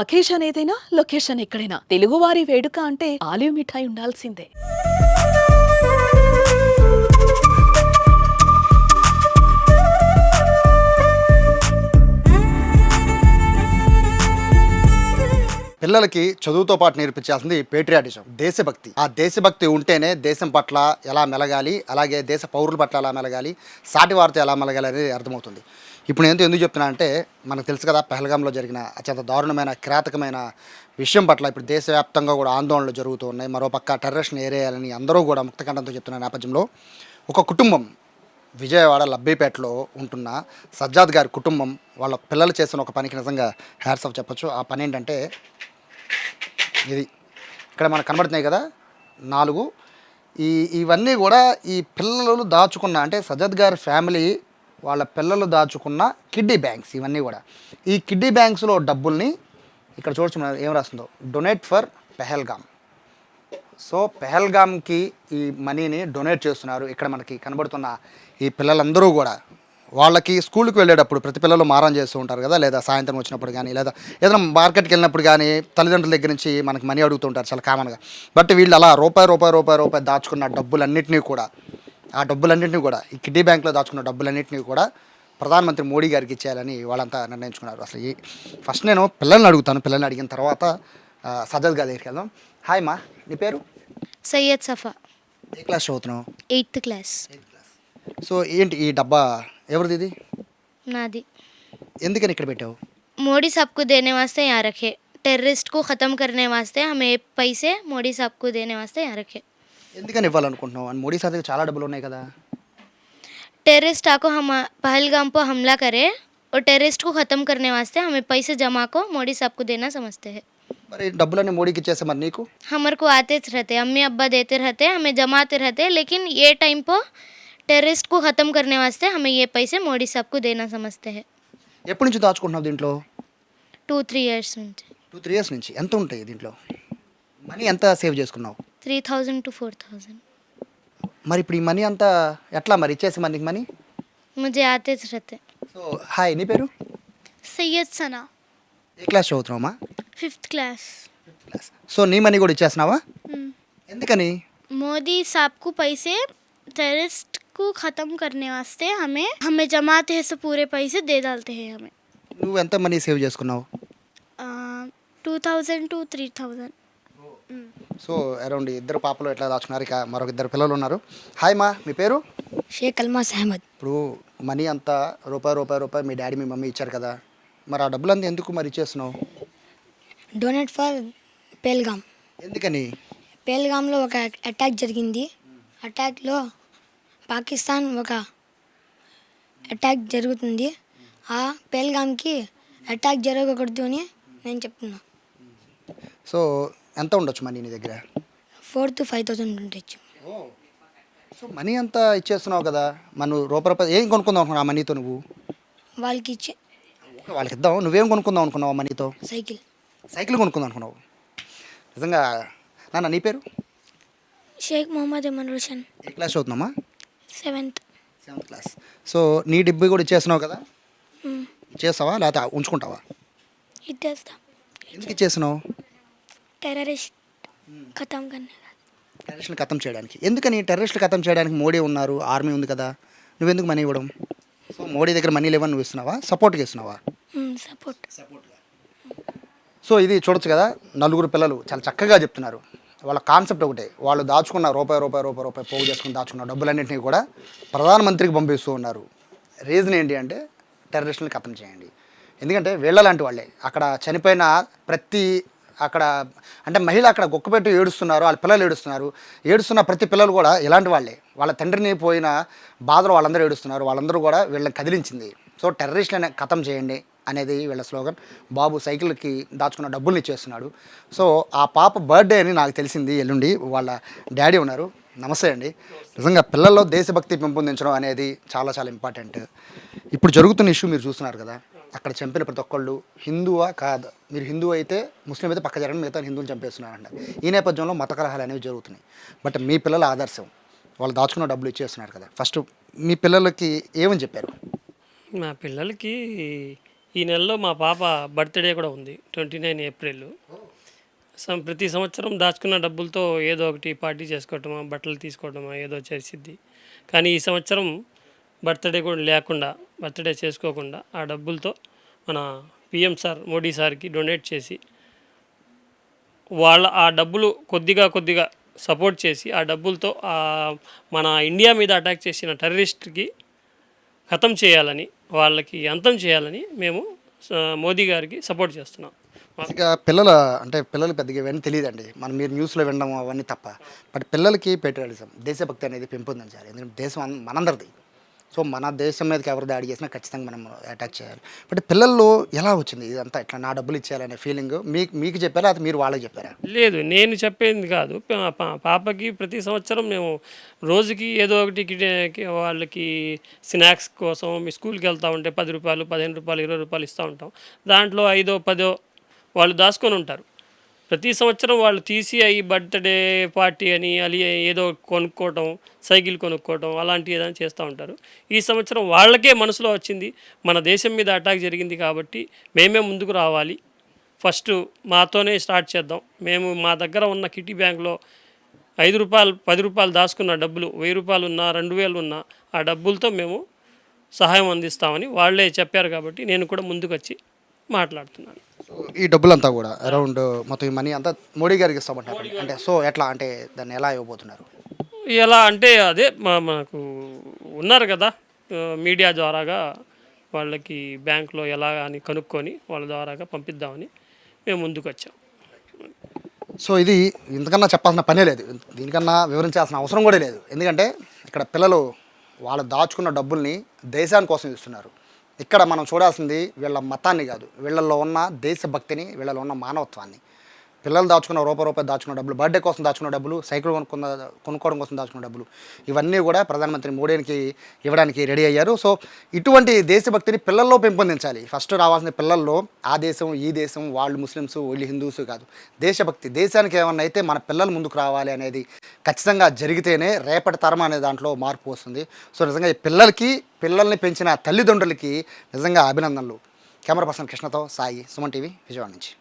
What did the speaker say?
Occasion ఏదైనా location ఎక్కడైనా తెలుగువారి వేడుక అంటే ఆలివ్ మిఠాయి ఉండాల్సిందే. పిల్లలకి చదువుతో పాటు నేర్పించాల్సింది పేట్రియాటిజం, దేశభక్తి. ఆ దేశభక్తి ఉంటేనే దేశం పట్ల ఎలా మెలగాలి, అలాగే దేశ పౌరుల పట్ల ఎలా మెలగాలి, సాటి వారితో ఎలా మెలగాలి అనేది అర్థమవుతుంది. ఇప్పుడు నేను ఎందుకు చెప్తున్నా అంటే, మనకు తెలుసు కదా, పెహల్గాంలో జరిగిన అత్యంత దారుణమైన కిరాతకమైన విషయం పట్ల ఇప్పుడు దేశవ్యాప్తంగా కూడా ఆందోళనలు జరుగుతూ ఉన్నాయి. మరోపక్క టెర్రరిస్ట్ని ఏరేయాలని అందరూ కూడా ముక్తకంఠంతో చెప్తున్న నేపథ్యంలో ఒక కుటుంబం విజయవాడ లబ్బీపేటలో ఉంటున్న సజ్జాద్ గారి కుటుంబం వాళ్ళ పిల్లలు చేసిన ఒక పనికి నిజంగా హ్యాట్స్ ఆఫ్ చెప్పొచ్చు. ఆ పని ఏంటంటే ఇది ఇక్కడ మనకు కనబడుతున్నాయి కదా, 4 ఇవన్నీ కూడా ఈ పిల్లలు దాచుకున్న, అంటే సజ్జద్ గారి ఫ్యామిలీ వాళ్ళ పిల్లలు దాచుకున్న కిడ్డీ బ్యాంక్స్. ఇవన్నీ కూడా ఈ కిడ్డీ బ్యాంక్స్లో డబ్బుల్ని ఇక్కడ చూడొచ్చు, మనం ఏం రాస్తుందో, డొనేట్ ఫర్ పెహల్గామ్. సో పెహల్గామ్కి ఈ మనీని డొనేట్ చేస్తున్నారు. ఇక్కడ మనకి కనబడుతున్న ఈ పిల్లలందరూ కూడా వాళ్ళకి స్కూల్కి వెళ్ళేటప్పుడు ప్రతి పిల్లలు మారం చేస్తూ ఉంటారు కదా, లేదా సాయంత్రం వచ్చినప్పుడు కానీ, లేదా ఏదైనా మార్కెట్కి వెళ్ళినప్పుడు కానీ తల్లిదండ్రుల దగ్గర నుంచి మనకి మనీ అడుగుతూ ఉంటారు చాలా కామన్గా. బట్ వీళ్ళు అలా రూపాయి దాచుకున్న డబ్బులన్నింటినీ కూడా, ఆ డబ్బులన్నింటినీ కూడా ఈ కిడ్డీ బ్యాంక్లో దాచుకున్న డబ్బులన్నింటినీ కూడా ప్రధానమంత్రి మోడీ గారికి ఇచ్చేయాలని వాళ్ళంతా నిర్ణయించుకున్నారు. అసలు ఫస్ట్ నేను పిల్లల్ని అడుగుతాను, పిల్లల్ని అడిగిన తర్వాత సజ్జద్ గారి దగ్గరికి వెళ్దాం. హాయ్ మా, నీ పేరు? సయ్యద్ సఫా. ఏ క్లాస్ చదువుతున్నావు? 8th class. సో ఏంటి ఈ డబ్బా ఎవరిది ఇది? नादी। ఎందుకని ఇక్కడ పెట్టావు? मोदी साहब को देने वास्ते यहाँ रखे, टेररिस्ट को ख़त्म करने वास्ते हमें पैसे मोदी साहब को देने वास्ते यहाँ रखे। ఎందుకని ఇవ్వాలనుకుంటున్నావు? అని మోడీ సార్ దగ్గర చాలా డబ్బులు ఉన్నాయి కదా. टेररिस्ट आको हम पहलगाम पर हमला करे और टेररिस्ट को ख़त्म करने वास्ते हमें पैसे जमा को मोदी साहब को देना समझते हैं। మరి డబ్బులన్నీ మోడీకి ఇచ్చేస్తే మరి నీకు? हमारे को आते रहते, अम्मी अब्बा देते रहते, हमें जमाते रहते, लेकिन ये टाइम पर टेररिस्ट को ख़त्म करने वास्ते हमें ये पैसे मोदी साहब को देना समझते हैं। ఎప్పటి నుంచి దాచుకుంటున్నావు దీంట్లో? 2-3 years నుంచి. 2-3 years నుంచి. ఎంత ఉంటాయి దీంట్లో? మనీ ఎంత సేవ్ చేసుకున్నావు? 3,000 to 4,000। మరి ఇప్పుడు ఈ మనీ అంతా ఎట్లా మరి ఇచ్చేసి మనకి మనీ? मुझे आते रहते। సో హాయ్, నీ పేరు? सैयद सना, ఏ క్లాస్ చదువుతున్నావమ్మా? 5th class. క్లాస్. సో నీ మనీ కూడా ఇచ్చేస్తున్నావా? ఎందుకని? मोदी साहब को पैसे टेररिस्ट को ख़त्म करने वास्ते हमें हमें जमाते हैं, सो पूरे पैसे दे डालते हैं हमें। నువ్వు ఎంత మనీ సేవ్ చేసుకున్నావు? 2,000 to 3,000। సో అరౌండ్ ఇద్దరు పాపలు ఎట్లా దాచుకున్నారు. ఇక మరొక ఇద్దరు పిల్లలు ఉన్నారు. హాయ్ మా, మీ పేరు? షేక్ అల్మాస్ అహ్మద్. ఇప్పుడు మనీ అంతా రూపాయి మీ డాడీ మీ మమ్మీ ఇచ్చారు కదా, మరి ఆ డబ్బులంతా ఎందుకు మరి ఇచ్చేస్తున్నావు? Donate for Pahalgam. ఎందుకని? పెహల్గామ్లో ఒక అటాక్ జరిగింది. అటాక్లో పాకిస్తాన్ ఒక అటాక్ జరుగుతుంది. ఆ పెహల్గామ్కి అటాక్ జరగకూడదు అని నేను చెప్తున్నా. సో ఎంత ఉండొచ్చు మనీ నీ దగ్గర? 4,000 to 5,000 ఉండొచ్చు. సో మనీ అంతా ఇచ్చేస్తున్నావు కదా, మనం రూపాయి ఏం కొనుక్కుందాం అనుకున్నావు ఆ మనీతో? నువ్వు వాళ్ళకి ఇచ్చే వాళ్ళకి ఇద్దాం, నువ్వేం కొనుక్కుందాం అనుకున్నావు ఆ మనీతో? సైకిల్ కొనుక్కుందాం అనుకున్నావు. నిజంగా నాన్న, నీ పేరు? शेख मोहम्मद इमन रोशन, ఏ క్లాస్ చదువుతున్నామా? 7th। 7th class. సో నీ డబ్బు కూడా ఇచ్చేస్తున్నావు కదా, ఇచ్చేస్తావా లేకపోతే ఉంచుకుంటావా? इतना ఎందుకు ఇచ్చేస్తున్నావు? टेररिस्ट ख़त्म करने का। టెర్రరిస్టులు ఖతం చేయడానికి. ఎందుకని? టెర్రరిస్టులు ఖతం చేయడానికి మోడీ ఉన్నారు, ఆర్మీ ఉంది కదా, నువ్వెందుకు మనీ ఇవ్వడం? సో మోడీ దగ్గర మనీ లేవని నువ్వు ఇస్తున్నావా, సపోర్ట్గా ఇస్తున్నావా? सपोर्ट। సో ఇది చూడొచ్చు కదా, 4 పిల్లలు చాలా చక్కగా చెప్తున్నారు. వాళ్ళ కాన్సెప్ట్ ఒకటే, వాళ్ళు దాచుకున్న రూపాయి పోగు చేసుకుని దాచుకున్న డబ్బులన్నింటినీ కూడా ప్రధానమంత్రికి పంపిస్తూ ఉన్నారు. రీజన్ ఏంటి అంటే టెర్రరిస్టులను ఖతం చేయండి. ఎందుకంటే వీళ్ళ లాంటి వాళ్ళే అక్కడ చనిపోయిన అక్కడ అంటే మహిళ అక్కడ గుక్కపెట్టి ఏడుస్తున్నారు, వాళ్ళ పిల్లలు ఏడుస్తున్న ప్రతి పిల్లలు కూడా ఇలాంటి వాళ్ళే. వాళ్ళ తండ్రిని పోయిన బాధలు వాళ్ళందరూ ఏడుస్తున్నారు. వాళ్ళందరూ కూడా వీళ్ళని కదిలించింది. సో టెర్రరిస్టులను ఖతం చేయండి అనేది వీళ్ళ స్లోగన్. బాబు సైకిల్కి దాచుకున్న డబ్బుల్ని ఇచ్చేస్తున్నాడు. సో ఆ పాప బర్త్డే అని నాకు తెలిసింది ఎల్లుండి. వాళ్ళ డాడీ ఉన్నారు. నమస్తే అండి. నిజంగా పిల్లల్లో దేశభక్తి పెంపొందించడం అనేది చాలా చాలా ఇంపార్టెంట్. ఇప్పుడు జరుగుతున్న ఇష్యూ మీరు చూస్తున్నారు కదా, అక్కడ చంపిన ప్రతి ఒక్కళ్ళు హిందువా కాదు, మీరు హిందూ అయితే ముస్లిం అయితే పక్క జరగడం, మిగతా హిందువులు చంపేస్తున్నారంట. ఈ నేపథ్యంలో మత కలహాలు అనేవి జరుగుతున్నాయి. బట్ మీ పిల్లల ఆదర్శం, వాళ్ళు దాచుకున్న డబ్బులు ఇచ్చేస్తున్నారు కదా, ఫస్ట్ మీ పిల్లలకి ఏమని చెప్పారు? మా పిల్లలకి ఈ నెలలో మా పాప బర్త్డే కూడా ఉంది, 29 ఏప్రిల్. ప్రతి సంవత్సరం దాచుకున్న డబ్బులతో ఏదో ఒకటి పార్టీ చేసుకోవటమా, బట్టలు తీసుకోవటమా ఏదో చేసిద్ది. కానీ ఈ సంవత్సరం బర్త్డే కూడా లేకుండా, బర్త్డే చేసుకోకుండా ఆ డబ్బులతో మన పిఎం సార్ మోడీ సార్కి డొనేట్ చేసి ఆ డబ్బులు కొద్దిగా సపోర్ట్ చేసి ఆ డబ్బులతో మన ఇండియా మీద అటాక్ చేసిన టెర్రరిస్ట్కి ఖతం చేయాలని, వాళ్ళకి అంతం చేయాలని మేము మోదీ గారికి సపోర్ట్ చేస్తున్నాం. ఇక పిల్లలు పెద్దగా ఇవన్నీ తెలియదండి. మనం మీరు న్యూస్లో వినడం అవన్నీ తప్ప. బట్ పిల్లలకి పేట్రియాటిజం, దేశభక్తి అనేది పెంపొందించాలి. ఎందుకంటే దేశం మనందరిది. సో మన దేశం మీదకి ఎవరు దాడి చేసినా ఖచ్చితంగా మనం అటాక్ చేయాలి. బట్ పిల్లల్లో ఎలా వచ్చింది ఇదంతా, ఇట్లా నా డబ్బులు ఇచ్చేయాలనే ఫీలింగ్ మీకు చెప్పారా, అది మీరు వాళ్ళకి చెప్పారా? లేదు, నేను చెప్పేది కాదు. పాపకి ప్రతి సంవత్సరం మేము రోజుకి ఏదో ఒకటి వాళ్ళకి స్నాక్స్ కోసం మీ స్కూల్కి వెళ్తూ ఉంటే 10 రూపాయలు, 15 రూపాయలు, 20 రూపాయలు ఇస్తూ ఉంటాం. దాంట్లో 5, 10 వాళ్ళు దాచుకొని ఉంటారు. ప్రతి సంవత్సరం వాళ్ళు తీసి అవి బర్త్డే పార్టీ అని ఏదో కొనుక్కోవటం, సైకిల్ కొనుక్కోవటం అలాంటివి ఏదైనా చేస్తూ ఉంటారు. ఈ సంవత్సరం వాళ్ళకే మనసులో వచ్చింది, మన దేశం మీద అటాక్ జరిగింది కాబట్టి మేమే ముందుకు రావాలి, ఫస్ట్ మాతోనే స్టార్ట్ చేద్దాం. మేము మా దగ్గర ఉన్న కిటీ బ్యాంక్లో 5 రూపాయలు, 10 రూపాయలు దాచుకున్న డబ్బులు, 1000 రూపాయలు ఉన్నా, 2000 ఉన్నా ఆ డబ్బులతో మేము సహాయం అందిస్తామని వాళ్ళే చెప్పారు. కాబట్టి నేను కూడా ముందుకు వచ్చి మాట్లాడుతున్నాను. ఈ డబ్బులంతా కూడా అరౌండ్ మొత్తం ఈ మనీ అంతా మోడీ గారికి ఇస్తామంటారు. అంటే సో ఎట్లా, అంటే దాన్ని ఎలా ఇవ్వబోతున్నారు? ఎలా అంటే అదే మనకు ఉన్నారు కదా మీడియా ద్వారాగా వాళ్ళకి బ్యాంకులో ఎలా అని కనుక్కొని వాళ్ళ ద్వారాగా పంపిద్దామని మేము ముందుకు వచ్చాం. సో ఇది ఇంతకన్నా చెప్పాల్సిన పనే లేదు, దీనికన్నా వివరించాల్సిన అవసరం కూడా లేదు. ఎందుకంటే ఇక్కడ పిల్లలు వాళ్ళు దాచుకున్న డబ్బుల్ని దేశాని కోసం ఇస్తున్నారు. ఇక్కడ మనం చూడాల్సింది వీళ్ళ మతాన్ని కాదు, వీళ్ళల్లో ఉన్న దేశభక్తిని, వీళ్ళలో ఉన్న మానవత్వాన్ని. పిల్లలు దాచుకున్న రూపాయి దాచుకున్న డబ్బులు, బర్త్డే కోసం దాచుకున్న డబ్బులు, సైకిల్ కొనుక్కోవడం కోసం దాచుకున్న డబ్బులు, ఇవన్నీ కూడా ప్రధానమంత్రి మోడీకి ఇవ్వడానికి రెడీ అయ్యారు. సో ఇటువంటి దేశభక్తిని పిల్లల్లో పెంపొందించాలి. ఫస్ట్ రావాల్సిన పిల్లల్లో ఆ దేశం, ఈ దేశం, వాళ్ళు ముస్లిమ్స్, వీళ్ళు హిందూస్ కాదు, దేశభక్తి. దేశానికి ఏమన్నా అయితే మన పిల్లలు ముందుకు రావాలి అనేది ఖచ్చితంగా జరిగితేనే రేపటి తరం అనే దాంట్లో మార్పు వస్తుంది. సో నిజంగా ఈ పిల్లల్ని పెంచిన తల్లిదండ్రులకి నిజంగా అభినందనలు. కెమెరా పర్సన్ కృష్ణతో సాయి, సుమన్ టీవీ, విజయవాడ నుంచి.